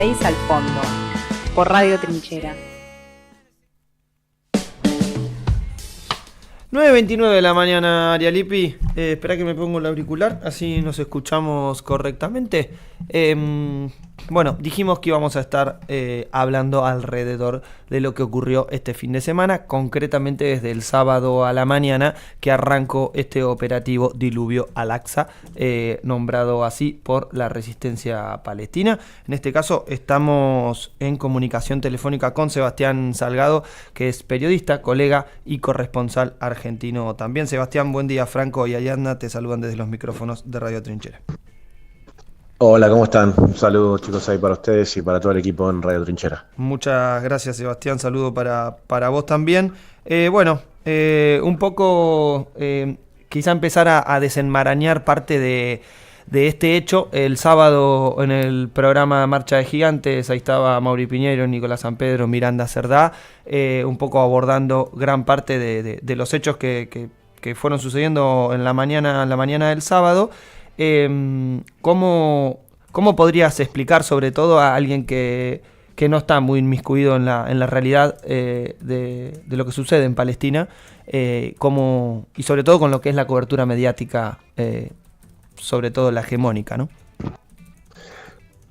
6 al fondo, por Radio Trinchera. 9:29 de la mañana, Arialipi. Espera que me pongo el auricular, así nos escuchamos correctamente. Bueno, dijimos que íbamos a estar hablando alrededor de lo que ocurrió este fin de semana, concretamente desde el sábado a la mañana que arrancó este operativo Diluvio Al-Aqsa, nombrado así por la resistencia palestina. En este caso estamos en comunicación telefónica con Sebastián Salgado, que es periodista, colega y corresponsal argentino también. Sebastián, buen día. Franco y Ayanda te saludan desde los micrófonos de Radio Trinchera. Hola, ¿cómo están? Un saludo, chicos, ahí para ustedes y para todo el equipo en Radio Trinchera. Muchas gracias, Sebastián. Saludo para vos también. Un poco quizá empezar a desenmarañar parte de este hecho. El sábado en el programa Marcha de Gigantes, ahí estaba Mauri Piñero, Nicolás San Pedro, Miranda Cerdá, un poco abordando gran parte de los hechos que fueron sucediendo en la mañana del sábado. ¿Cómo podrías explicar, sobre todo a alguien que no está muy inmiscuido en la realidad de lo que sucede en Palestina, y sobre todo con lo que es la cobertura mediática, sobre todo la hegemónica, ¿no?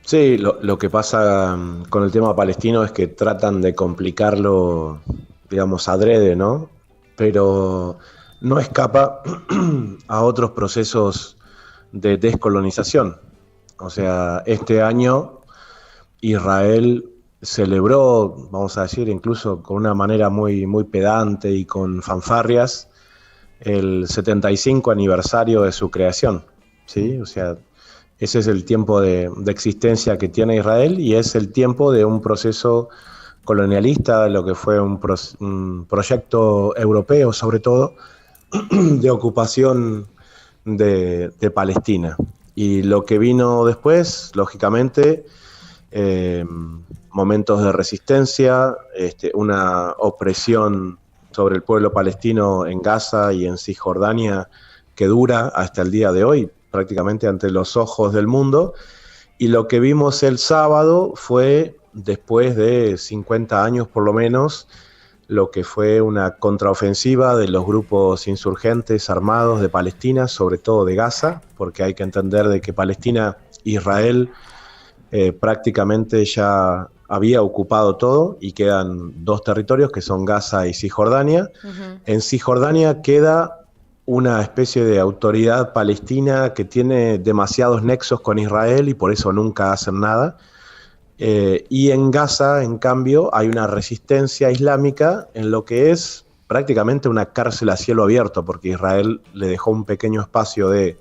Sí, lo que pasa con el tema palestino es que tratan de complicarlo, digamos, adrede, ¿no? Pero no escapa a otros procesos de descolonización. O sea, este año Israel celebró, vamos a decir, incluso con una manera muy, muy pedante y con fanfarrias, el 75 aniversario de su creación, ¿sí? O sea, ese es el tiempo de existencia que tiene Israel y es el tiempo de un proceso colonialista, de lo que fue un proyecto europeo, sobre todo, de ocupación de Palestina. Y lo que vino después, lógicamente, momentos de resistencia, una opresión sobre el pueblo palestino en Gaza y en Cisjordania que dura hasta el día de hoy, prácticamente ante los ojos del mundo. Y lo que vimos el sábado fue, después de 50 años por lo menos, lo que fue una contraofensiva de los grupos insurgentes armados de Palestina, sobre todo de Gaza, porque hay que entender de que Palestina, Israel, prácticamente ya había ocupado todo y quedan dos territorios que son Gaza y Cisjordania. Uh-huh. En Cisjordania queda una especie de autoridad palestina que tiene demasiados nexos con Israel y por eso nunca hacen nada. Y en Gaza, en cambio, hay una resistencia islámica en lo que es prácticamente una cárcel a cielo abierto, porque Israel le dejó un pequeño espacio de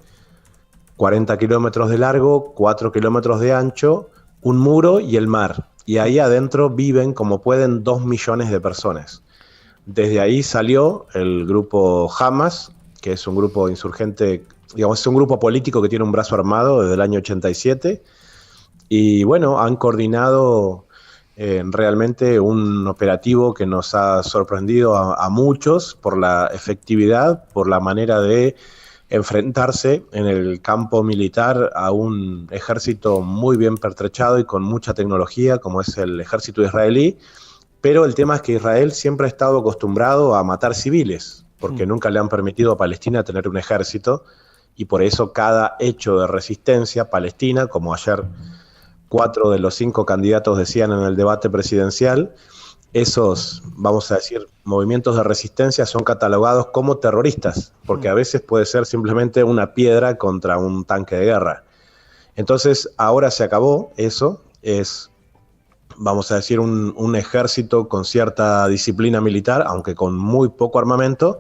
40 kilómetros de largo, 4 kilómetros de ancho, un muro y el mar. Y ahí adentro viven como pueden 2 millones de personas. Desde ahí salió el grupo Hamas, que es un grupo insurgente, digamos, es un grupo político que tiene un brazo armado desde el año 87. Y bueno, han coordinado realmente un operativo que nos ha sorprendido a muchos por la efectividad, por la manera de enfrentarse en el campo militar a un ejército muy bien pertrechado y con mucha tecnología, como es el ejército israelí. Pero el tema es que Israel siempre ha estado acostumbrado a matar civiles, porque nunca le han permitido a Palestina tener un ejército, y por eso cada hecho de resistencia palestina, como ayer 4 de los 5 candidatos decían en el debate presidencial, esos, vamos a decir, movimientos de resistencia son catalogados como terroristas, porque a veces puede ser simplemente una piedra contra un tanque de guerra. Entonces, ahora se acabó eso, es, vamos a decir, un ejército con cierta disciplina militar, aunque con muy poco armamento,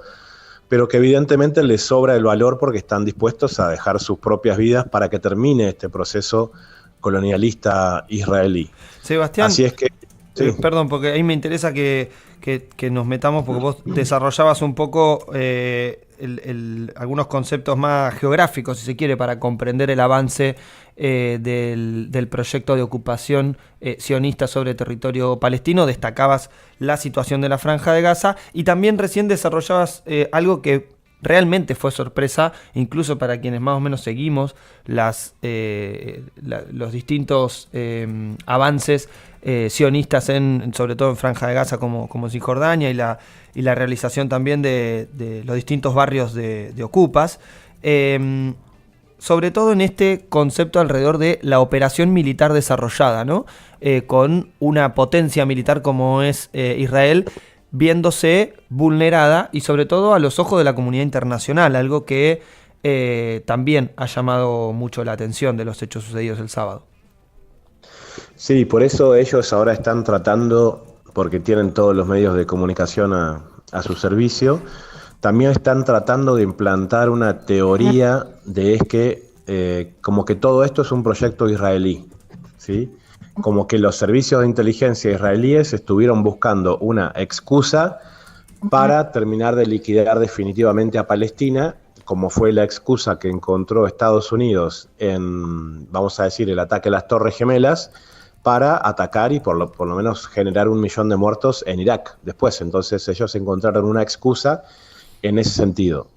pero que evidentemente les sobra el valor porque están dispuestos a dejar sus propias vidas para que termine este proceso colonialista israelí. Sebastián, así es que sí. Perdón, porque ahí me interesa que nos metamos, porque vos desarrollabas un poco algunos conceptos más geográficos, si se quiere, para comprender el avance del proyecto de ocupación sionista sobre territorio palestino. Destacabas la situación de la Franja de Gaza y también recién desarrollabas algo que realmente fue sorpresa, incluso para quienes más o menos seguimos los distintos avances sionistas, sobre todo en Franja de Gaza como Cisjordania, y la realización también de los distintos barrios de ocupas, sobre todo en este concepto alrededor de la operación militar desarrollada, ¿no? Con una potencia militar como es Israel, viéndose vulnerada y sobre todo a los ojos de la comunidad internacional, algo que también ha llamado mucho la atención de los hechos sucedidos el sábado. Sí, por eso ellos ahora están tratando, porque tienen todos los medios de comunicación a su servicio, también están tratando de implantar una teoría de que como que todo esto es un proyecto israelí, ¿sí? Como que los servicios de inteligencia israelíes estuvieron buscando una excusa para terminar de liquidar definitivamente a Palestina, como fue la excusa que encontró Estados Unidos en, vamos a decir, el ataque a las Torres Gemelas, para atacar y por lo menos generar 1 millón de muertos en Irak después. Entonces ellos encontraron una excusa en ese sentido.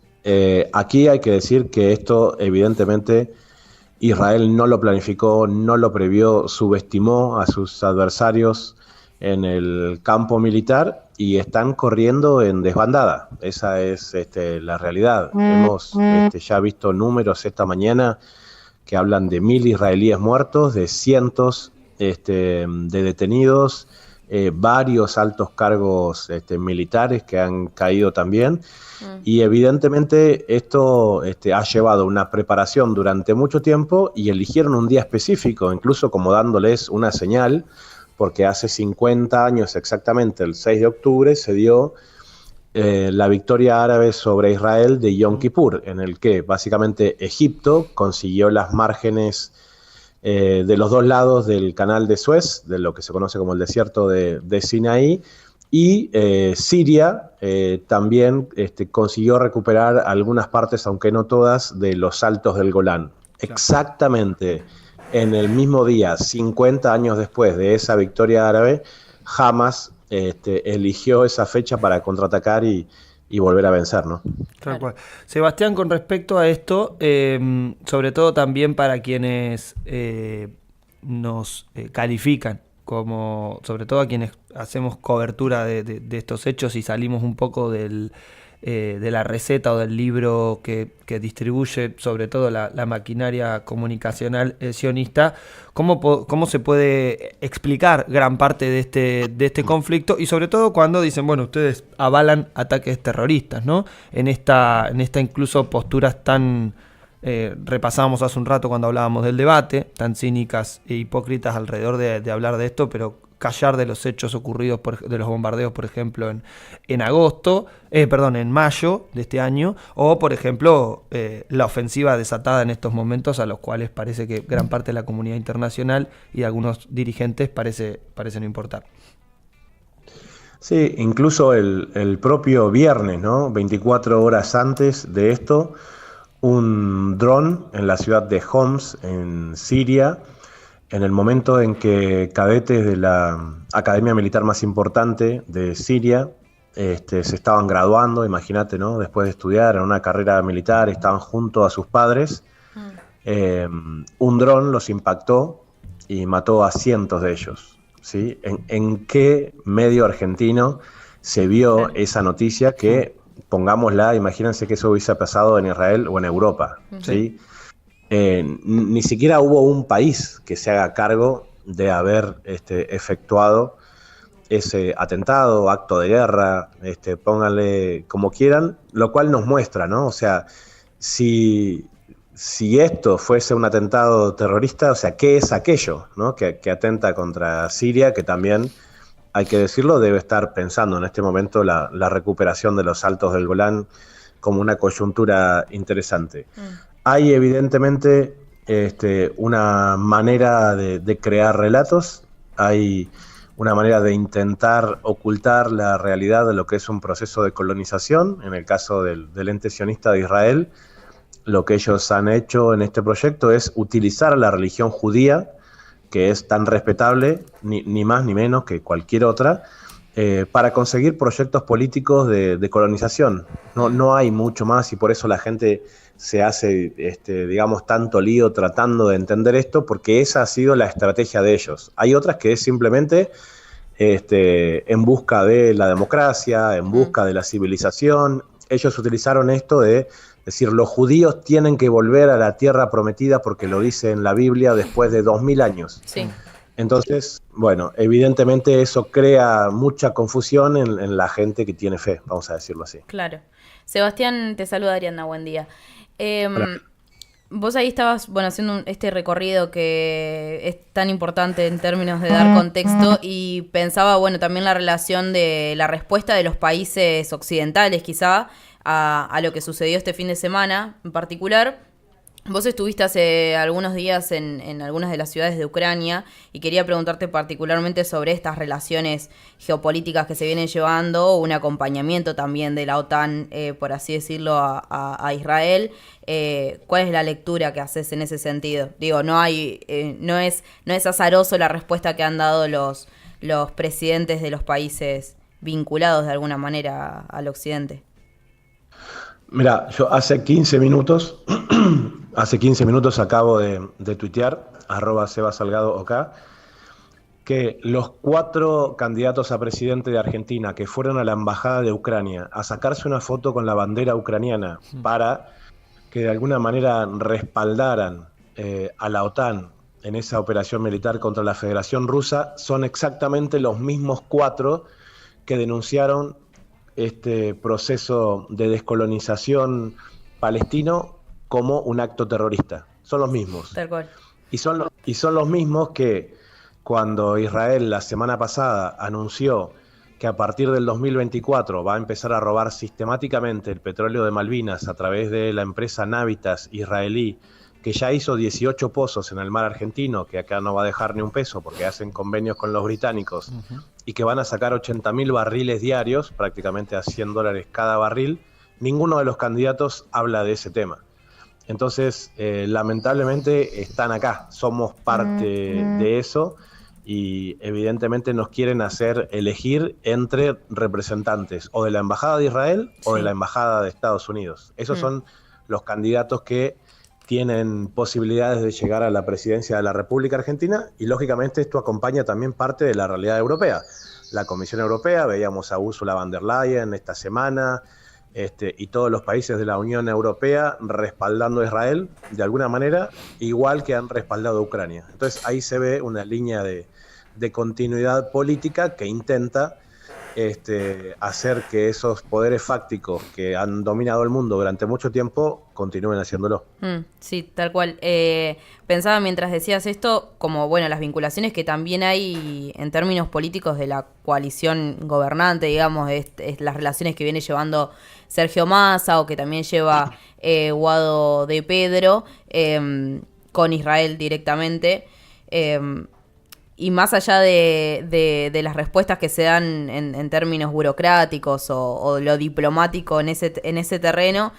Aquí hay que decir que esto evidentemente Israel no lo planificó, no lo previó, subestimó a sus adversarios en el campo militar y están corriendo en desbandada. Esa es la realidad. Hemos ya visto números esta mañana que hablan de 1.000 israelíes muertos, de cientos de detenidos, varios altos cargos militares que han caído también. Y evidentemente esto ha llevado una preparación durante mucho tiempo y eligieron un día específico, incluso como dándoles una señal, porque hace 50 años exactamente, el 6 de octubre, se dio la victoria árabe sobre Israel de Yom Kippur, en el que básicamente Egipto consiguió las márgenes de los dos lados del canal de Suez, de lo que se conoce como el desierto de Sinaí, y Siria también consiguió recuperar algunas partes, aunque no todas, de los altos del Golán. Claro. Exactamente en el mismo día, 50 años después de esa victoria árabe, Hamas eligió esa fecha para contraatacar y volver a vencer, ¿no? Tal cual. Sebastián, con respecto a esto, sobre todo también para quienes nos califican, como sobre todo a quienes hacemos cobertura de estos hechos y salimos un poco de la receta o del libro que distribuye sobre todo la maquinaria comunicacional sionista, ¿cómo se puede explicar gran parte de este conflicto? Y sobre todo cuando dicen, bueno, ustedes avalan ataques terroristas, ¿no? En esta incluso posturas tan, repasábamos hace un rato cuando hablábamos del debate, tan cínicas e hipócritas alrededor de hablar de esto, pero callar de los hechos ocurridos de los bombardeos, por ejemplo, en mayo de este año, o por ejemplo la ofensiva desatada en estos momentos, a los cuales parece que gran parte de la comunidad internacional y de algunos dirigentes parece no importar. Sí, incluso el propio viernes, ¿no? 24 horas antes de esto, un dron en la ciudad de Homs, en Siria, en el momento en que cadetes de la academia militar más importante de Siria se estaban graduando, imagínate, ¿no? Después de estudiar en una carrera militar, estaban junto a sus padres. Un dron los impactó y mató a cientos de ellos, ¿sí? ¿En qué medio argentino se vio esa noticia que, pongámosla, imagínense que eso hubiese pasado en Israel o en Europa, ¿sí? Ni siquiera hubo un país que se haga cargo de haber efectuado ese atentado, acto de guerra, pónganle como quieran, lo cual nos muestra, ¿no? O sea, si esto fuese un atentado terrorista, o sea, ¿qué es aquello, ¿no? que atenta contra Siria, que también, hay que decirlo, debe estar pensando en este momento la recuperación de los altos del Golán como una coyuntura interesante. Hay evidentemente una manera de crear relatos, hay una manera de intentar ocultar la realidad de lo que es un proceso de colonización. En el caso del ente sionista de Israel, lo que ellos han hecho en este proyecto es utilizar la religión judía, que es tan respetable, ni más ni menos que cualquier otra, para conseguir proyectos políticos de colonización. No hay mucho más y por eso la gente se hace, digamos, tanto lío tratando de entender esto, porque esa ha sido la estrategia de ellos. Hay otras que es simplemente en busca de la democracia, en busca de la civilización. Ellos utilizaron esto de decir, los judíos tienen que volver a la tierra prometida porque lo dice en la Biblia después de 2000 años. Sí. Entonces, bueno, evidentemente eso crea mucha confusión en la gente que tiene fe, vamos a decirlo así. Claro. Sebastián, te saluda Ariadna, buen día. Hola. Vos ahí estabas, bueno, haciendo este recorrido que es tan importante en términos de dar contexto y pensaba, bueno, también la relación de la respuesta de los países occidentales quizá a lo que sucedió este fin de semana en particular. Vos estuviste hace algunos días en algunas de las ciudades de Ucrania y quería preguntarte particularmente sobre estas relaciones geopolíticas que se vienen llevando, un acompañamiento también de la OTAN, por así decirlo, a Israel. ¿Cuál es la lectura que haces en ese sentido? Digo, no es azaroso la respuesta que han dado los presidentes de los países vinculados de alguna manera al occidente. Mira, yo hace 15 minutos acabo de tuitear, @SebaSalgadoOK, que los 4 candidatos a presidente de Argentina que fueron a la embajada de Ucrania a sacarse una foto con la bandera ucraniana para que de alguna manera respaldaran a la OTAN en esa operación militar contra la Federación Rusa, son exactamente los mismos 4 que denunciaron este proceso de descolonización palestino como un acto terrorista. Son los mismos. Tal cual. Y son los mismos que cuando Israel la semana pasada anunció que a partir del 2024 va a empezar a robar sistemáticamente el petróleo de Malvinas a través de la empresa Navitas israelí, que ya hizo 18 pozos en el mar argentino, que acá no va a dejar ni un peso porque hacen convenios con los británicos, y que van a sacar 80.000 barriles diarios, prácticamente a $100 cada barril, ninguno de los candidatos habla de ese tema. Entonces, lamentablemente están acá, somos parte de eso y evidentemente nos quieren hacer elegir entre representantes o de la Embajada de Israel o de la Embajada de Estados Unidos. Esos son los candidatos que tienen posibilidades de llegar a la presidencia de la República Argentina y lógicamente esto acompaña también parte de la realidad europea. La Comisión Europea, veíamos a Ursula von der Leyen esta semana, y todos los países de la Unión Europea respaldando a Israel de alguna manera, igual que han respaldado a Ucrania. Entonces ahí se ve una línea de continuidad política que intenta hacer que esos poderes fácticos que han dominado el mundo durante mucho tiempo continúen haciéndolo. Sí, tal cual. Pensaba mientras decías esto, como bueno, las vinculaciones que también hay en términos políticos de la coalición gobernante, digamos, es las relaciones que viene llevando Sergio Massa o que también lleva Guado de Pedro con Israel directamente. Y más allá de las respuestas que se dan en términos burocráticos o lo diplomático en ese terreno,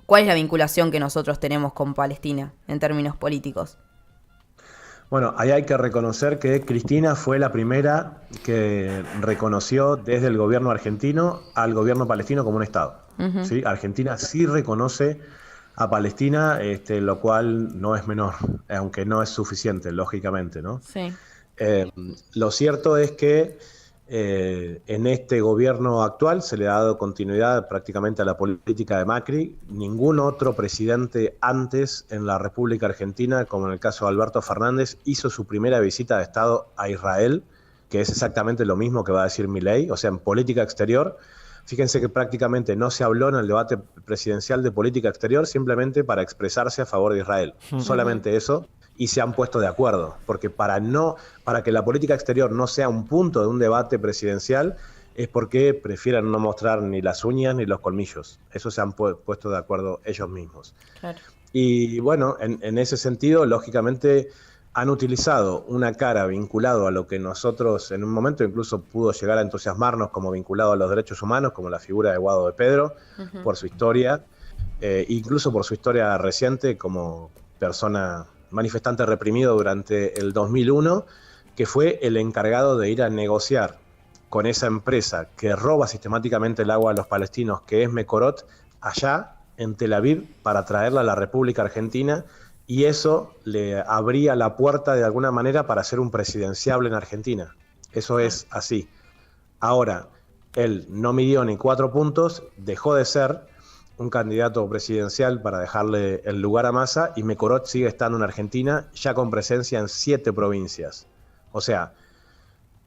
¿cuál es la vinculación que nosotros tenemos con Palestina en términos políticos? Bueno, ahí hay que reconocer que Cristina fue la primera que reconoció desde el gobierno argentino al gobierno palestino como un Estado. ¿Sí? Argentina sí reconoce a Palestina, lo cual no es menor, aunque no es suficiente, lógicamente, ¿no? Sí. Lo cierto es que en este gobierno actual se le ha dado continuidad prácticamente a la política de Macri. Ningún otro presidente antes en la República Argentina, como en el caso de Alberto Fernández, hizo su primera visita de Estado a Israel, que es exactamente lo mismo que va a decir Milei, o sea, en política exterior. Fíjense que prácticamente no se habló en el debate presidencial de política exterior simplemente para expresarse a favor de Israel. Solamente eso. Y se han puesto de acuerdo. Porque para que la política exterior no sea un punto de un debate presidencial es porque prefieren no mostrar ni las uñas ni los colmillos. Eso se han puesto de acuerdo ellos mismos. Claro. Y bueno, en ese sentido, lógicamente, han utilizado una cara vinculado a lo que nosotros en un momento incluso pudo llegar a entusiasmarnos como vinculado a los derechos humanos, como la figura de Guado de Pedro, por su historia, incluso por su historia reciente como persona manifestante reprimido durante el 2001, que fue el encargado de ir a negociar con esa empresa que roba sistemáticamente el agua a los palestinos, que es Mekorot, allá en Tel Aviv, para traerla a la República Argentina, y eso le abría la puerta de alguna manera para ser un presidenciable en Argentina. Eso es así. Ahora, él no midió ni 4 puntos, dejó de ser un candidato presidencial para dejarle el lugar a Massa, y Mekorot sigue estando en Argentina, ya con presencia en 7 provincias. O sea,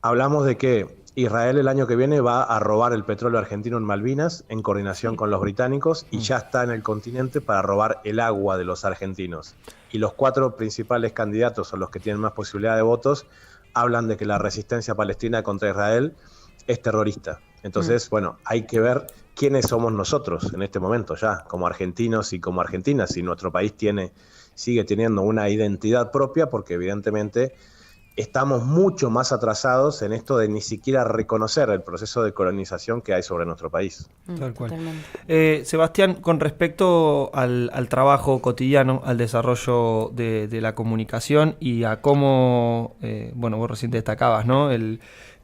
hablamos de que Israel el año que viene va a robar el petróleo argentino en Malvinas en coordinación con los británicos, y ya está en el continente para robar el agua de los argentinos. Y los 4 principales candidatos, o los que tienen más posibilidad de votos, hablan de que la resistencia palestina contra Israel es terrorista. Entonces, bueno, hay que ver quiénes somos nosotros en este momento ya, como argentinos y como argentinas, si nuestro país sigue teniendo una identidad propia, porque evidentemente estamos mucho más atrasados en esto de ni siquiera reconocer el proceso de colonización que hay sobre nuestro país. Tal cual. Totalmente. Sebastián, con respecto al trabajo cotidiano, al desarrollo de la comunicación y a cómo, bueno, vos recién destacabas, ¿no?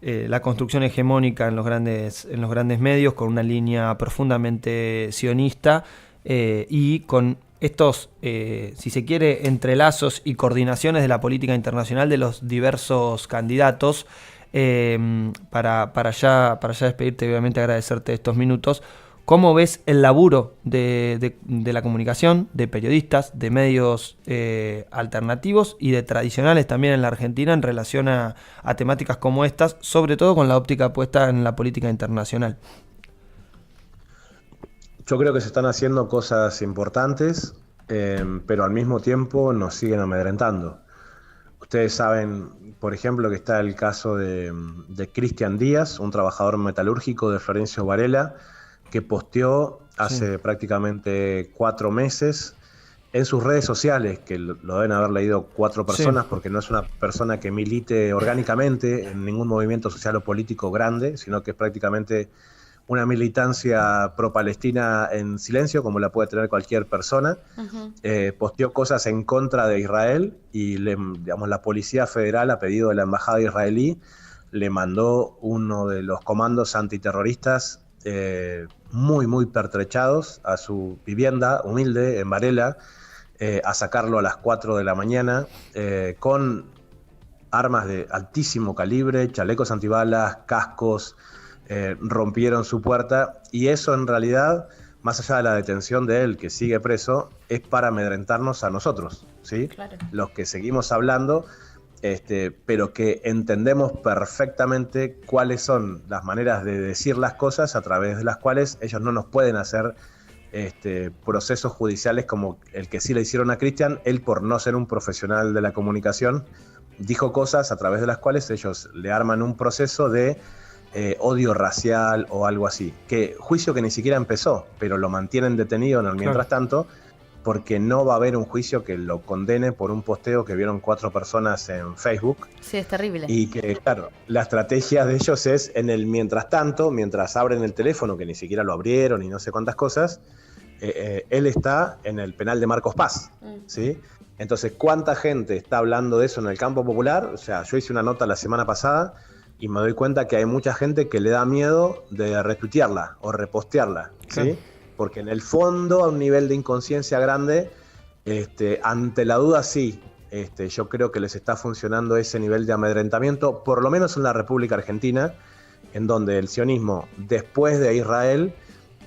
La construcción hegemónica en los grandes medios, con una línea profundamente sionista y con estos, si se quiere, entrelazos y coordinaciones de la política internacional de los diversos candidatos. Para ya despedirte, obviamente agradecerte estos minutos. ¿Cómo ves el laburo de la comunicación, de periodistas, de medios alternativos y de tradicionales también en la Argentina en relación a temáticas como estas, sobre todo con la óptica puesta en la política internacional? Yo creo que se están haciendo cosas importantes, pero al mismo tiempo nos siguen amedrentando. Ustedes saben, por ejemplo, que está el caso de Cristian Díaz, un trabajador metalúrgico de Florencio Varela, que posteó hace prácticamente 4 meses en sus redes sociales, que lo deben haber leído 4 personas, porque no es una persona que milite orgánicamente en ningún movimiento social o político grande, sino que es prácticamente una militancia pro-palestina en silencio, como la puede tener cualquier persona. Posteó cosas en contra de Israel y la Policía Federal, a pedido de la Embajada israelí, le mandó uno de los comandos antiterroristas muy, muy pertrechados a su vivienda humilde en Varela, a sacarlo a las 4 de la mañana, con armas de altísimo calibre, chalecos antibalas, cascos. Rompieron su puerta, y eso en realidad, más allá de la detención de él, que sigue preso, es para amedrentarnos a nosotros, ¿sí? Claro. Los que seguimos hablando, pero que entendemos perfectamente cuáles son las maneras de decir las cosas a través de las cuales ellos no nos pueden hacer procesos judiciales como el que sí le hicieron a Cristian. Él, por no ser un profesional de la comunicación, dijo cosas a través de las cuales ellos le arman un proceso de odio racial o algo así, juicio que ni siquiera empezó, pero lo mantienen detenido en el mientras tanto, porque no va a haber un juicio que lo condene por un posteo que vieron 4 personas en Facebook. Sí, es terrible. Y que, claro, la estrategia de ellos es, en el mientras tanto, mientras abren el teléfono, que ni siquiera lo abrieron y no sé cuántas cosas, él está en el penal de Marcos Paz, ¿sí? Entonces, ¿cuánta gente está hablando de eso en el campo popular? O sea, yo hice una nota la semana pasada y me doy cuenta que hay mucha gente que le da miedo de retuitearla o repostearla, ¿sí? Porque en el fondo, a un nivel de inconsciencia grande, ante la duda sí, yo creo que les está funcionando ese nivel de amedrentamiento, por lo menos en la República Argentina, en donde el sionismo, después de Israel,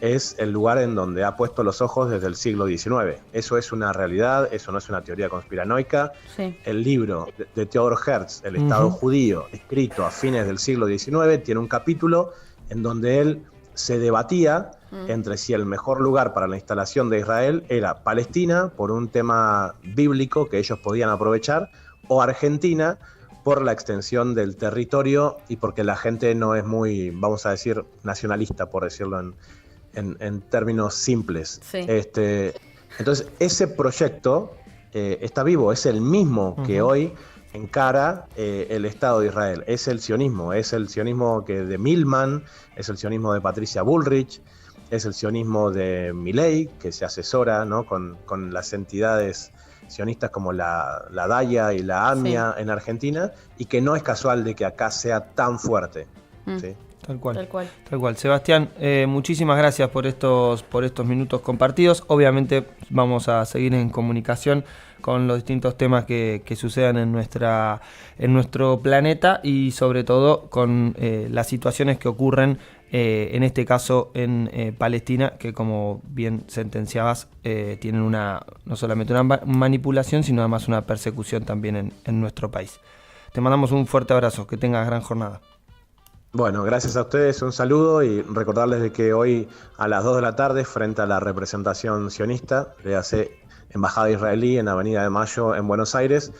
es el lugar en donde ha puesto los ojos desde el siglo XIX. Eso es una realidad, eso no es una teoría conspiranoica. Sí. El libro de Theodor Herz, El Estado Judío, escrito a fines del siglo XIX, tiene un capítulo en donde él se debatía entre si el mejor lugar para la instalación de Israel era Palestina, por un tema bíblico que ellos podían aprovechar, o Argentina, por la extensión del territorio y porque la gente no es muy, vamos a decir, nacionalista, por decirlo en términos simples. Sí. Entonces, ese proyecto está vivo, es el mismo que hoy encara el Estado de Israel. Es el sionismo de Milman, es el sionismo de Patricia Bullrich, es el sionismo de Milei, que se asesora, ¿no?, con las entidades sionistas como la DAIA y la AMIA en Argentina, y que no es casual de que acá sea tan fuerte. ¿Sí? Tal cual. Tal cual. Tal cual. Sebastián, muchísimas gracias por estos minutos compartidos. Obviamente vamos a seguir en comunicación con los distintos temas que sucedan en nuestro planeta y sobre todo con las situaciones que ocurren en este caso en Palestina, que como bien sentenciabas, tienen no solamente una manipulación, sino además una persecución también en nuestro país. Te mandamos un fuerte abrazo, que tengas gran jornada. Bueno, gracias a ustedes, un saludo y recordarles de que hoy a las 2 de la tarde, frente a la representación sionista, le hace Embajada Israelí en Avenida de Mayo en Buenos Aires,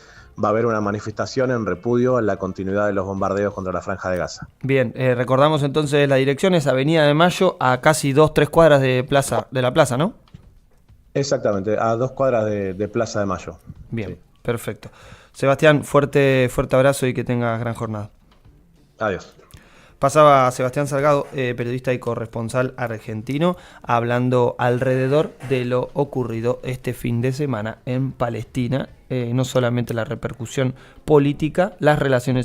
va a haber una manifestación en repudio a la continuidad de los bombardeos contra la Franja de Gaza. Bien, recordamos entonces la dirección es Avenida de Mayo, a casi 2-3 cuadras de la plaza, ¿no? Exactamente, a 2 cuadras de Plaza de Mayo. Bien, Sí. perfecto. Sebastián, fuerte abrazo y que tengas gran jornada. Adiós. Pasaba Sebastián Salgado, periodista y corresponsal argentino, hablando alrededor de lo ocurrido este fin de semana en Palestina, no solamente la repercusión política, las relaciones